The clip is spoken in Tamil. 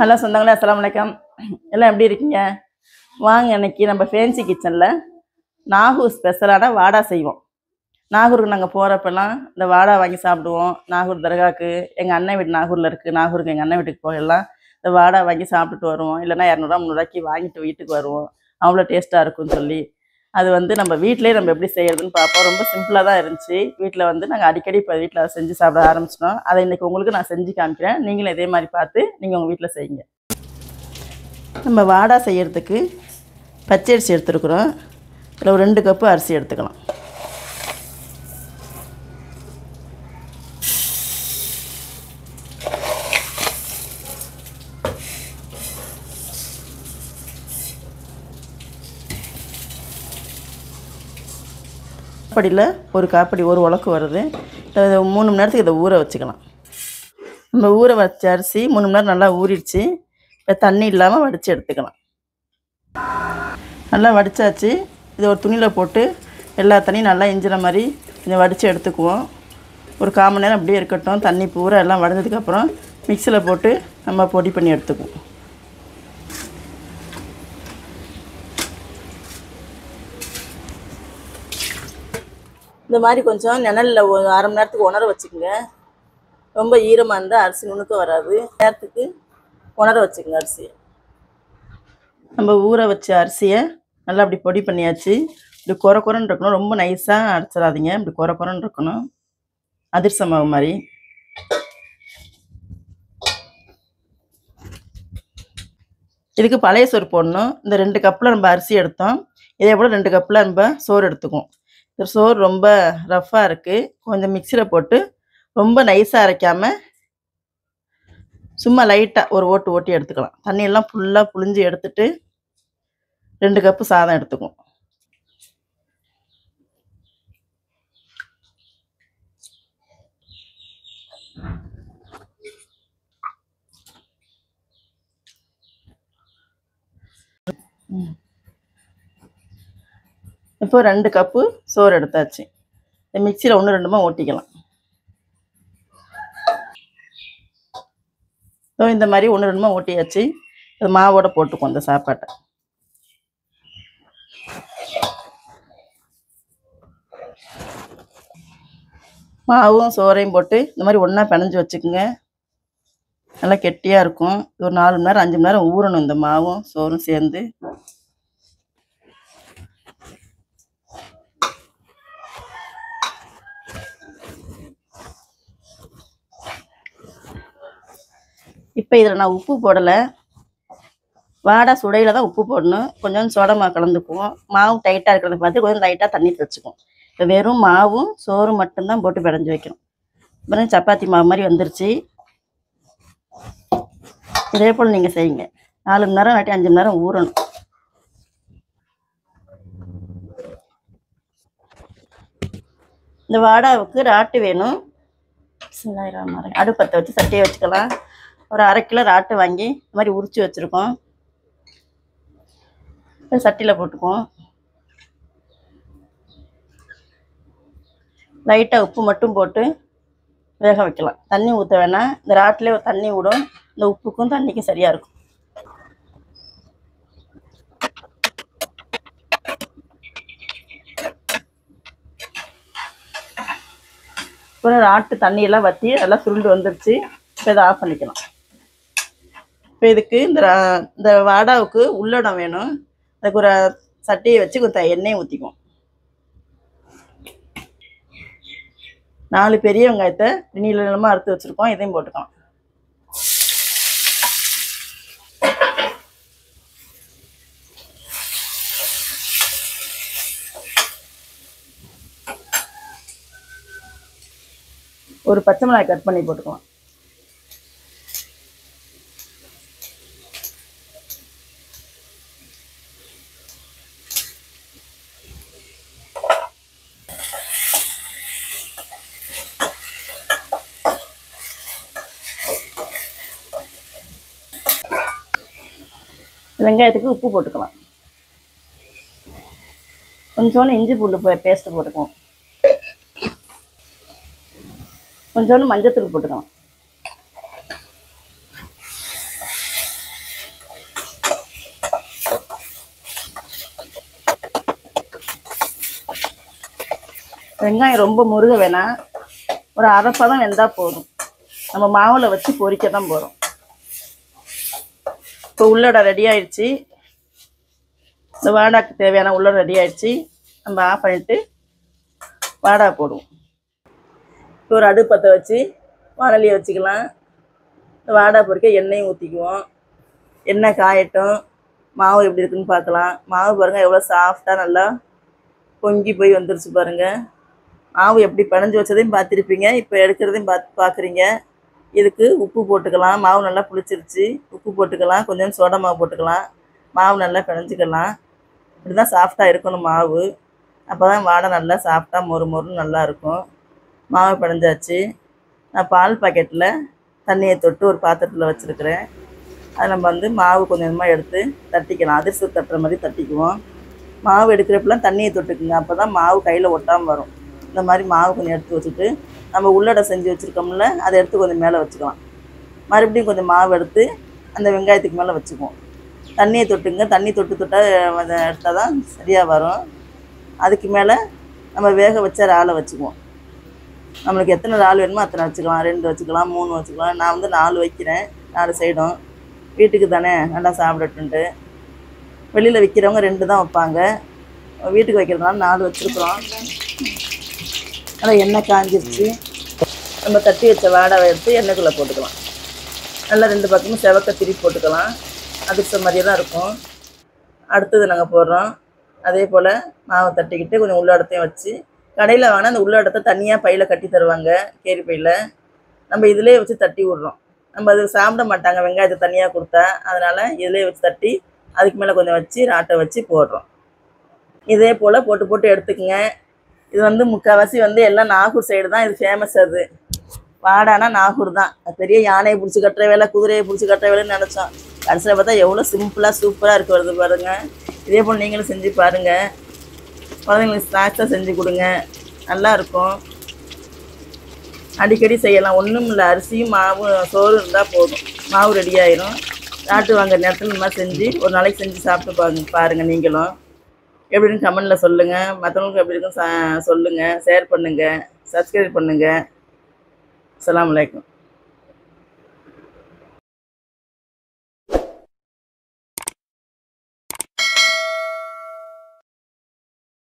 ஹலோ சொந்தங்களே, அஸ்ஸலாமு அலைக்கும். எல்லாம் எப்படி இருக்கீங்க? வாங்க, இன்னைக்கு நம்ம ஃபேன்சி கிச்சனில் நாகூர் ஸ்பெஷலான வாடா செய்வோம். நாகூருக்கு நாங்கள் போகிறப்பெல்லாம் இந்த வாடா வாங்கி சாப்பிடுவோம். நாகூர் தர்காவுக்கு, எங்கள் அண்ணன் வீடு நாகூரில் இருக்குது, நாகூருக்கு எங்கள் அண்ணன் வீட்டுக்கு போகலாம் இந்த வாடா வாங்கி சாப்பிட்டுட்டு வருவோம். இல்லைன்னா 200 300 வாங்கிட்டு வீட்டுக்கு வருவோம். அவ்வளோ டேஸ்ட்டாக இருக்கும்னு சொல்லி அது நம்ம வீட்டிலே நம்ம எப்படி செய்கிறதுன்னு பார்ப்போம். ரொம்ப சிம்பிளாக தான் இருந்துச்சு. வீட்டில் நாங்கள் அடிக்கடி இப்போ வீட்டில் அதை செஞ்சு சாப்பிட ஆரம்பிச்சிட்டோம். அதை இன்றைக்கி உங்களுக்கு நான் செஞ்சு காமிக்கிறேன். நீங்களும் இதே மாதிரி பார்த்து நீங்கள் உங்கள் வீட்டில் செய்யுங்க. நம்ம வாடா செய்கிறதுக்கு பச்சரிசி எடுத்துருக்குறோம். இதில் ஒரு 2 கப்பு அரிசி எடுத்துக்கலாம். காப்படியில் ஒரு காப்படி ஒரு உலக்கு வருது. 3 மணி நேரத்துக்கு இதை ஊற வச்சுக்கலாம். நம்ம ஊற வச்ச அரிசி 3 மணி நேரம் நல்லா ஊறிடுச்சு. இப்போ தண்ணி இல்லாமல் வடித்து எடுத்துக்கலாம். நல்லா வடித்தாச்சு. இதை ஒரு துணியில் போட்டு எல்லா தண்ணியும் நல்லா இஞ்சிற மாதிரி கொஞ்சம் வடித்து எடுத்துக்குவோம். ஒரு 1/4 மணி நேரம் அப்படியே இருக்கட்டும். தண்ணி பூரா எல்லாம் வடிஞ்சதுக்கப்புறம் மிக்சியில் போட்டு நம்ம பொடி பண்ணி எடுத்துக்குவோம். இந்த மாதிரி கொஞ்சம் நிழலில் ஒரு 1/2 மணி நேரத்துக்கு உணர வச்சுக்கோங்க. ரொம்ப ஈரமாக இருந்தால் அரிசி நுணுக்க வராது. நேரத்துக்கு உணர வச்சுக்கோங்க அரிசியை. நம்ம ஊற வச்ச அரிசியை நல்லா அப்படி பொடி பண்ணியாச்சு. இப்படி குறன்னு இருக்கணும். ரொம்ப நைஸாக அரைச்சிடாதீங்க. இப்படி குறன்னு இருக்கணும். அதிர்ச மாவு மாதிரி. இதுக்கு பழைய சோறு போடணும். இந்த 2 கப்பில் நம்ம அரிசி எடுத்தோம். இதே போல் 2 கப்பில் நம்ம சோறு எடுத்துக்குவோம். இந்த சோறு ரொம்ப ரஃப்பாக இருக்குது. கொஞ்சம் மிக்சியில் போட்டு ரொம்ப நைஸாக அரைக்காமல் சும்மா லைட்டாக ஒரு ஓட்டி எடுத்துக்கலாம். தண்ணியெல்லாம் ஃபுல்லாக புழிஞ்சு எடுத்துட்டு 2 கப்பு சாதம் எடுத்துக்குவோம். இப்போ 2 கப்பு சோறு எடுத்தாச்சு. மிக்சியில் 1 2 ஓட்டிக்கலாம். இந்த மாதிரி 1 2 ஓட்டியாச்சு. அது மாவோட போட்டுக்குவோம் இந்த சாப்பாட்டை. மாவும் சோறையும் போட்டு இந்த மாதிரி ஒன்றா பிணைஞ்சு வச்சுக்கோங்க. நல்லா கெட்டியாக இருக்கும். ஒரு 4 மணி நேரம் 5 மணி நேரம் ஊறணும் இந்த மாவும் சோறும் சேர்ந்து. இப்போ இதில் நான் உப்பு போடலை. வாடை சுடையில் தான் உப்பு போடணும். கொஞ்சம் சோடமாக கலந்துக்குவோம். மாவு டைட்டாக இருக்கிறத பார்த்து கொஞ்சம் லைட்டாக தண்ணி வச்சுக்குவோம். இப்போ வெறும் மாவும் சோறும் மட்டும்தான் போட்டு பிணைஞ்சு வைக்கணும். அப்புறம் சப்பாத்தி மாவு மாதிரி வந்துருச்சு. இதே போல் நீங்கள் செய்யுங்க. 4 மணி நேரம் இல்லாட்டி 5 மணி நேரம் ஊறணும். இந்த வாடாவுக்கு ராட்டு வேணும். அடுப்பத்தை வச்சு சட்டியை வச்சுக்கலாம். ஒரு 1/2 கிலோ ராட்டு வாங்கி இந்த மாதிரி உரிச்சு வச்சுருக்கோம். சட்டியில் போட்டுக்குவோம். லைட்டாக உப்பு மட்டும் போட்டு வேக வைக்கலாம். தண்ணி ஊற்ற வேணாம். இந்த ராட்டிலே தண்ணி விடும். இந்த உப்புக்கும் தண்ணிக்கும் சரியாக இருக்கும். அப்புறம் ராட்டு தண்ணியெல்லாம் வற்றி நல்லா சுருண்டு வந்துருச்சு. இப்போ இதை ஆஃப் பண்ணிக்கலாம். இப்போ இதுக்கு இந்த வாடாவுக்கு உள்ளடம் வேணும். அதுக்கு ஒரு சட்டியை வச்சு கொஞ்சம் எண்ணெயை ஊற்றிக்குவோம். 4 பெரிய வெங்காயத்தை நீளமாக அறுத்து வச்சுருக்கோம். இதையும் போட்டுக்கலாம். ஒரு பச்சை மிளகாய் கட் பண்ணி போட்டுக்கலாம். வெங்காயத்துக்கு உப்பு போட்டுக்கலாம். கொஞ்சோண்டு இஞ்சி பூண்டு பேஸ்ட்டு போட்டுக்குவோம். கொஞ்சோண்டு மஞ்சத்தூள் போட்டுக்கலாம். வெங்காயம் ரொம்ப முருக வேணாம், ஒரு அரைப்பதம் வெந்தால் போதும். நம்ம மாவில் வச்சு பொரிக்க தான் போகிறோம். இப்போ உள்ளடை ரெடி ஆயிடுச்சு. இந்த வாடாக்கு தேவையான உள்ளடை ரெடி ஆயிடுச்சு. நம்ம ஆஃப் பண்ணிவிட்டு வாடா போடுவோம். இப்போ ஒரு அடுப்பத்தை வச்சு வானலியை வச்சுக்கலாம். இந்த வாடா பொரிக்க எண்ணெயும் ஊற்றிக்குவோம். எண்ணெய் காயட்டும். மாவு எப்படி இருக்குன்னு பார்க்கலாம். மாவு பாருங்கள் எவ்வளோ சாஃப்டாக நல்லா பொங்கி போய் வந்துருச்சு பாருங்கள். மாவு எப்படி பிணைஞ்சு வச்சதையும் பார்த்துருப்பீங்க, இப்போ எடுக்கிறதையும் பார்க்குறீங்க. இதுக்கு உப்பு போட்டுக்கலாம். மாவு நல்லா புளிச்சிருச்சு. உப்பு போட்டுக்கலாம், கொஞ்சம் சோடா மாவு போட்டுக்கலாம். மாவு நல்லா பிணைஞ்சிக்கலாம். இப்படி தான் சாஃப்டாக இருக்கணும் மாவு. அப்போ தான் வாடை நல்லா சாஃப்டாக மொறு மொறுன்னு நல்லாயிருக்கும். மாவு பிணைஞ்சாச்சு. நான் பால் பாக்கெட்டில் தண்ணியை தொட்டு ஒரு பாத்திரத்தில் வச்சுருக்கிறேன். அதை நம்ம மாவு கொஞ்சம் கொஞ்சமாக எடுத்து தட்டிக்கலாம். அதிர்ஷ்டம் தட்டுற மாதிரி தட்டிக்குவோம். மாவு எடுக்கிறப்பெல்லாம் தண்ணியை தொட்டுக்குங்க, அப்போ தான் மாவு கையில் ஒட்டாமல் வரும். இந்த மாதிரி மாவு கொஞ்சம் எடுத்து வச்சுட்டு நம்ம உள்ளடை செஞ்சு வச்சுருக்கோம்ல, அதை எடுத்து கொஞ்சம் மேலே வச்சுக்கலாம். மறுபடியும் கொஞ்சம் மாவு எடுத்து அந்த வெங்காயத்துக்கு மேலே வச்சுக்குவோம். தண்ணியை தொட்டுங்க, தண்ணி தொட்டு அதை எடுத்தால் தான் சரியாக வரும். அதுக்கு மேலே நம்ம வேக வச்ச இறாலை வச்சுக்குவோம். நம்மளுக்கு எத்தனை இறால் வேணுமோ அத்தனை வச்சுக்கலாம். 2 வச்சுக்கலாம், 3 வச்சுக்கலாம். நான் 4 வைக்கிறேன், 4 சைடும். வீட்டுக்கு தானே நல்லா சாப்பிடட்டுன்ட்டு. வெளியில் விற்கிறவங்க 2 தான் வைப்பாங்க. வீட்டுக்கு வைக்கிறதுனால 4 வச்சுருக்குறோம். நல்லா எண்ணெய் காஞ்சிருச்சு. நம்ம தட்டி வச்ச வாடாவை எடுத்து எண்ணெய்க்குள்ளே போட்டுக்கலாம். நல்லா 2 பக்கமும் செவக்க திருப்பி போட்டுக்கலாம். அதிர்ஷ்ட மாதிரியே தான் இருக்கும். அடுத்தது நாங்கள் போடுறோம். அதே போல் மாவை தட்டிக்கிட்டு கொஞ்சம் உள்ளடத்தையும் வச்சு, கடையில் வாங்கினா அந்த உள்ளடத்தை தனியாக பையில் கட்டி தருவாங்க, கேரி பையில். நம்ம இதிலே வச்சு தட்டி விட்றோம். நம்ம அது சாப்பிட மாட்டாங்க வெங்காயத்தை தனியாக கொடுத்தா, அதனால் இதிலே வச்சு தட்டி அதுக்கு மேலே கொஞ்சம் வச்சு ராட்டை வச்சு போடுறோம். இதே போல் போட்டு எடுத்துக்கங்க. இது முக்கால்வாசி எல்லாம் நாகூர் சைடு தான் இது ஃபேமஸ். அது வாடானா நாகூர் தான். பெரிய யானையை பிடிச்சி கட்டுற வேலை, குதிரையை பிடிச்சி கட்டுற வேலைன்னு நினச்சோம். கடைசியில் பார்த்தா எவ்வளோ சிம்பிளாக சூப்பராக இருக்கு வருது பாருங்கள். இதே போல் நீங்களும் செஞ்சு பாருங்கள். குழந்தைங்களுக்கு ஸ்நாக்ஸாக செஞ்சு கொடுங்க, நல்லாயிருக்கும். அடிக்கடி செய்யலாம். ஒன்றும் இல்லை, அரிசியும் மாவு சோறு இருந்தால் போதும், மாவு ரெடி ஆயிரும். நாட்டு வாங்குற நேரத்தில் இந்த மாதிரி செஞ்சு ஒரு நாளைக்கு செஞ்சு சாப்பிட்டு பாருங்கள். நீங்களும் எப்படின்னு கமெண்டில் சொல்லுங்கள். மற்றவங்களுக்கு எப்படி இருக்குன்னு சொல்லுங்கள். ஷேர் பண்ணுங்கள், சப்ஸ்கிரைப் பண்ணுங்கள். அஸ்ஸலாமு அலைக்கும்.